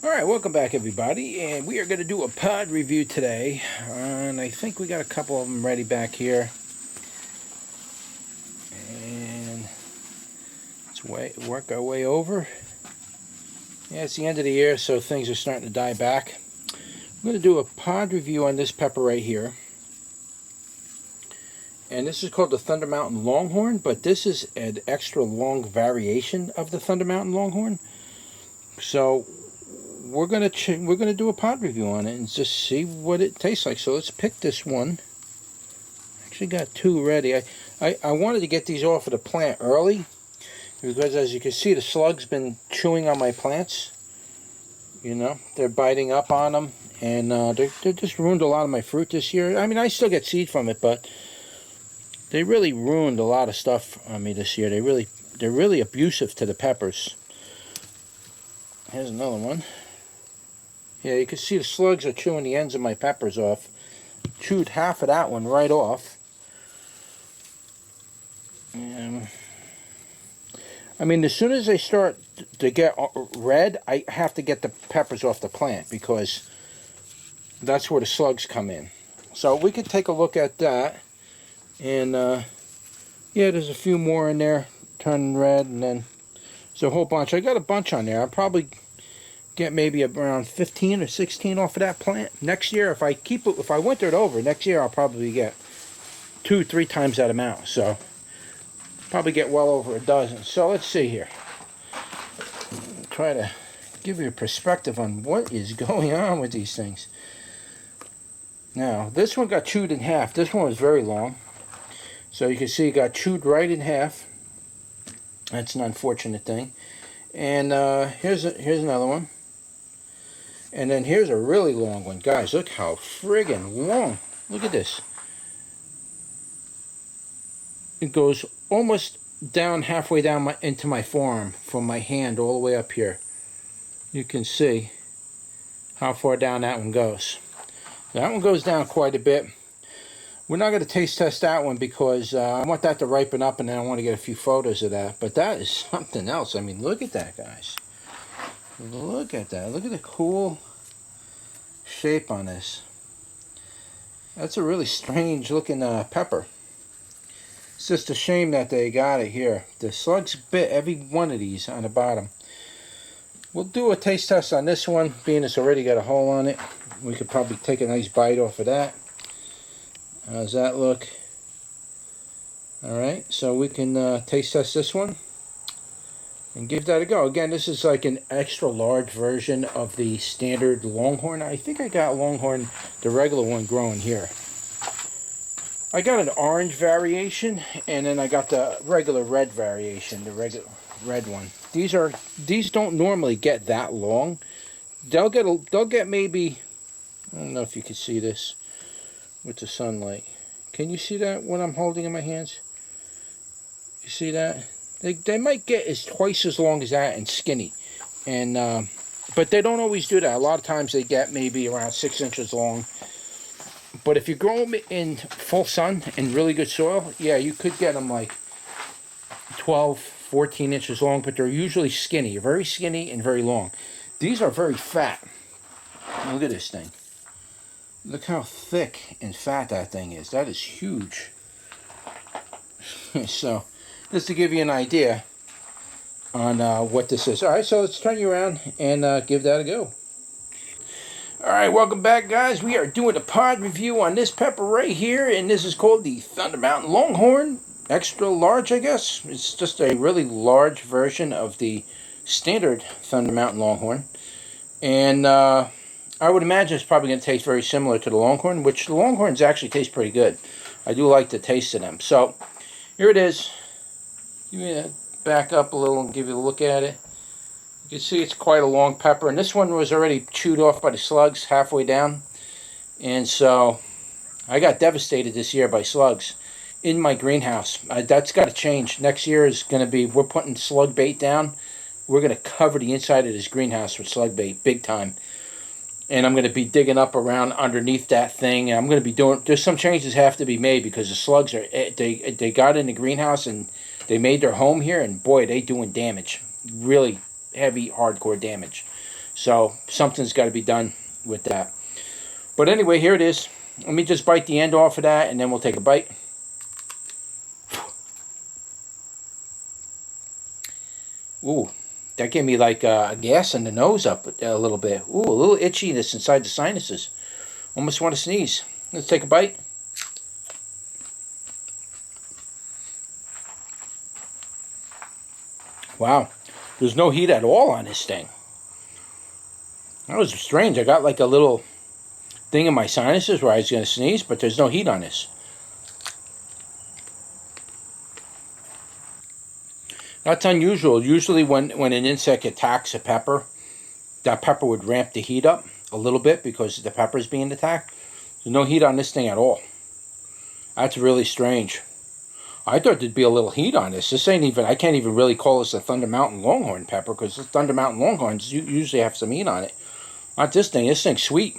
Alright, welcome back everybody, and we are going to do a pod review today, and I think we got a couple of them ready back here, and let's work our way over. Yeah, it's the end of the year, so things are starting to die back. I'm going to do a pod review on this pepper right here, and this is called the Thunder Mountain Longhorn, but this is an extra long variation of the Thunder Mountain Longhorn, so we're gonna do a pod review on it and just see what it tastes like. So let's pick this one. Actually got two ready. I wanted to get these off of the plant early because, as you can see, the slug's been chewing on my plants. You know, they're biting up on them, and they just ruined a lot of my fruit this year. I mean, I still get seed from it, but they really ruined a lot of stuff on me this year. They're really abusive to the peppers. Here's another one. Yeah, you can see the slugs are chewing the ends of my peppers off. Chewed half of that one right off. I mean, as soon as they start to get red, I have to get the peppers off the plant because that's where the slugs come in. So we could take a look at that. And yeah, there's a few more in there turning red, and then there's a whole bunch. I got a bunch on there. I'll probably get maybe around 15 or 16 off of that plant. Next year, if I winter it over, next year I'll probably get 2-3 times that amount. So probably get well over a dozen. So let's see here. Try to give you a perspective on what is going on with these things. Now, this one got chewed in half. This one was very long. So you can see it got chewed right in half. That's an unfortunate thing. And here's another one. And then here's a really long one. Guys, look how friggin' long. Look at this. It goes almost down, halfway down into my forearm, from my hand all the way up here. You can see how far down that one goes. That one goes down quite a bit. We're not going to taste test that one because I want that to ripen up, and then I want to get a few photos of that. But that is something else. I mean, look at that, guys. Look at that. Look at the cool shape on this. That's a really strange looking pepper. It's just a shame that they got it here. The slugs bit every one of these on the bottom. We'll do a taste test on this one, being it's already got a hole on it. We could probably take a nice bite off of that. How's that look? Alright, so we can taste test this one and give that a go. Again, this is like an extra large version of the standard Longhorn. I think I got Longhorn, the regular one, growing here. I got an orange variation, and then I got the regular red variation, the regular red one. These don't normally get that long. They'll get maybe, I don't know if you can see this with the sunlight. Can you see that when I'm holding in my hands? You see that? They might get as twice as long as that and skinny, and but they don't always do that. A lot of times they get maybe around 6 inches long. But if you grow them in full sun and really good soil, yeah, you could get them like 12, 14 inches long, but they're usually skinny, very skinny and very long. These are very fat. Look at this thing. Look how thick and fat that thing is. That is huge. So, just to give you an idea on what this is. Alright, so let's turn you around and give that a go. Alright, welcome back, guys. We are doing a pod review on this pepper right here, and this is called the Thunder Mountain Longhorn. Extra large, I guess. It's just a really large version of the standard Thunder Mountain Longhorn. And I would imagine it's probably going to taste very similar to the Longhorn, which the Longhorns actually taste pretty good. I do like the taste of them. So, here it is. Give me a back up a little and give you a look at it. You can see it's quite a long pepper, and this one was already chewed off by the slugs halfway down. And so, I got devastated this year by slugs in my greenhouse. That's got to change. Next year is going to be, we're putting slug bait down. We're going to cover the inside of this greenhouse with slug bait, big time. And I'm going to be digging up around underneath that thing. And I'm going to be doing, there's some changes have to be made because the slugs are, they got in the greenhouse and they made their home here. And boy, they doing damage. Really heavy, hardcore damage. So something's got to be done with that. But anyway, here it is. Let me just bite the end off of that, and then we'll take a bite. Ooh, that gave me like a gas in the nose up a little bit. Ooh, a little itchiness inside the sinuses. Almost want to sneeze. Let's take a bite. Wow, there's no heat at all on this thing. That was strange. I got like a little thing in my sinuses where I was going to sneeze, but there's no heat on this. That's unusual. Usually when an insect attacks a pepper, that pepper would ramp the heat up a little bit because the pepper is being attacked. There's no heat on this thing at all. That's really strange. I thought there'd be a little heat on this. This ain't even, I can't even really call this a Thunder Mountain Longhorn Pepper because the Thunder Mountain Longhorns usually have some heat on it. Not this thing. This thing's sweet.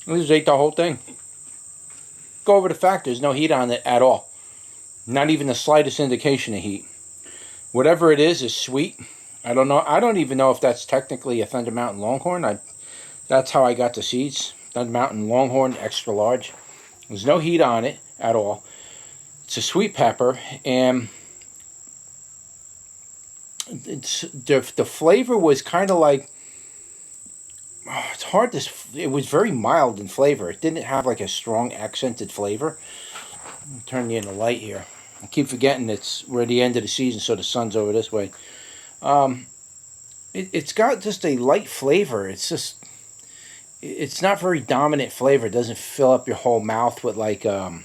I just ate the whole thing. Go over the fact there's no heat on it at all. Not even the slightest indication of heat. Whatever it is sweet. I don't know. I don't even know if that's technically a Thunder Mountain Longhorn. That's how I got the seeds. Thunder Mountain Longhorn, extra large. There's no heat on it at all. It's a sweet pepper, and the flavor was kind of like, it's hard to, it was very mild in flavor. It didn't have like a strong accented flavor. I'll turn you in the light here. I keep forgetting we're at the end of the season, so the sun's over this way. It's got just a light flavor. It's not very dominant flavor. It doesn't fill up your whole mouth with like, a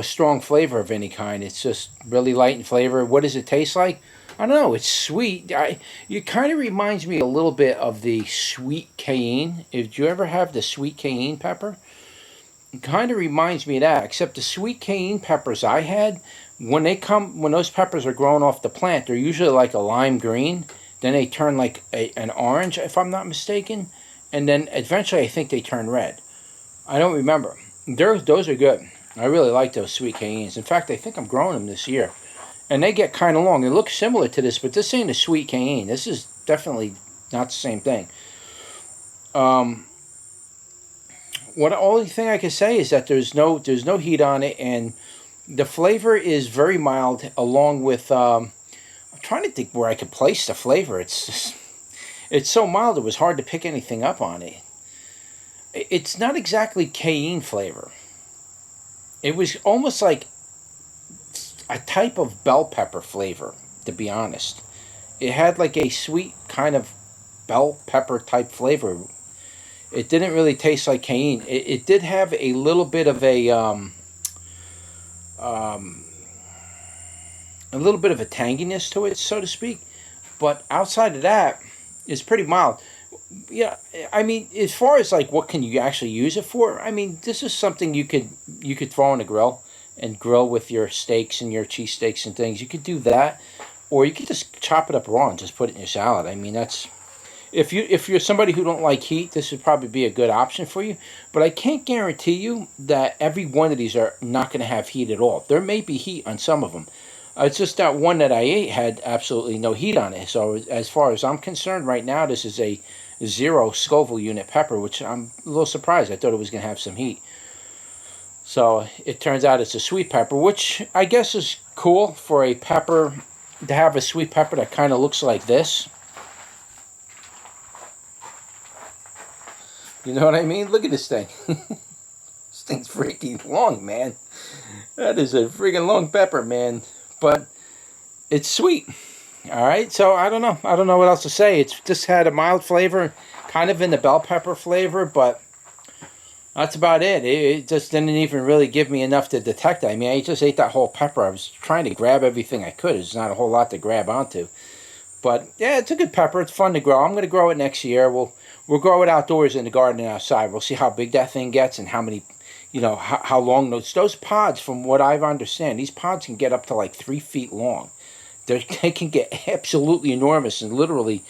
strong flavor of any kind. It's just really light in flavor. What does it taste like? I don't know. It's sweet. It kind of reminds me a little bit of the sweet cayenne. Did you ever have the sweet cayenne pepper? It kind of reminds me of that, except the sweet cayenne peppers I had, when those peppers are growing off the plant, they're usually like a lime green. Then they turn like an orange, if I'm not mistaken. And then eventually I think they turn red. I don't remember. Those are good. I really like those sweet cayennes. In fact, I think I'm growing them this year. And they get kind of long. They look similar to this, but this ain't a sweet cayenne. This is definitely not the same thing. Only thing I can say is that there's no heat on it, and the flavor is very mild. Along with, I'm trying to think where I could place the flavor. It's so mild it was hard to pick anything up on it. It's not exactly cayenne flavor. It was almost like a type of bell pepper flavor, to be honest. It had like a sweet kind of bell pepper type flavor. It didn't really taste like cayenne. It did have a little bit of a tanginess to it, so to speak. But outside of that, it's pretty mild. Yeah, I mean, as far as like what can you actually use it for? I mean, this is something you could throw on a grill and grill with your steaks and your cheesesteaks and things. You could do that, or you could just chop it up raw and just put it in your salad. I mean, that's if you're somebody who don't like heat, this would probably be a good option for you. But I can't guarantee you that every one of these are not going to have heat at all. There may be heat on some of them. It's just that one that I ate had absolutely no heat on it. So as far as I'm concerned, right now this is a 0 Scoville unit pepper, which I'm a little surprised. I thought it was going to have some heat. So it turns out it's a sweet pepper, which I guess is cool for a pepper to have a sweet pepper that kind of looks like this. You know what I mean? Look at this thing. This thing's freaking long, man. That is a freaking long pepper, man. But it's sweet. All right, so I don't know. I don't know what else to say. It's just had a mild flavor, kind of in the bell pepper flavor, but that's about it. It just didn't even really give me enough to detect it. I mean, I just ate that whole pepper. I was trying to grab everything I could. There's not a whole lot to grab onto. But yeah, it's a good pepper. It's fun to grow. I'm going to grow it next year. We'll grow it outdoors in the garden and outside. We'll see how big that thing gets and how many, how long those pods, from what I understand, these pods can get up to like 3 feet long. They can get absolutely enormous and literally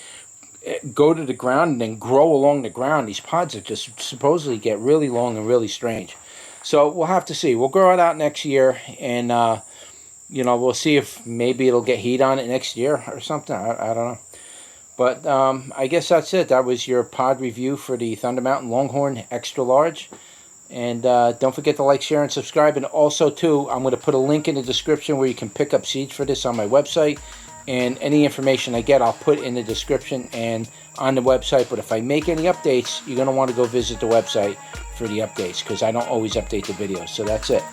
go to the ground and then grow along the ground. These pods are just supposedly get really long and really strange. So we'll have to see. We'll grow it out next year, and you know, we'll see if maybe it'll get heat on it next year or something. I don't know. But I guess that's it. That was your pod review for the Thunder Mountain Longhorn Extra Large. And don't forget to like, share, and subscribe. And also, too, I'm going to put a link in the description where you can pick up seeds for this on my website. And any information I get, I'll put in the description and on the website. But if I make any updates, you're going to want to go visit the website for the updates, because I don't always update the videos. So that's it.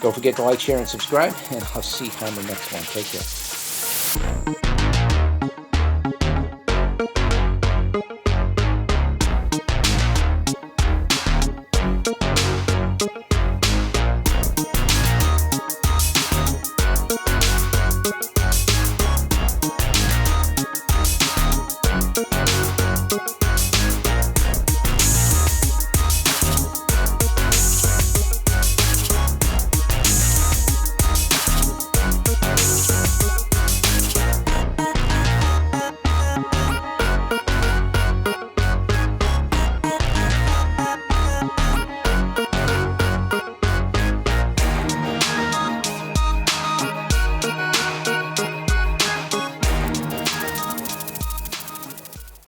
Don't forget to like, share, and subscribe. And I'll see you on the next one. Take care.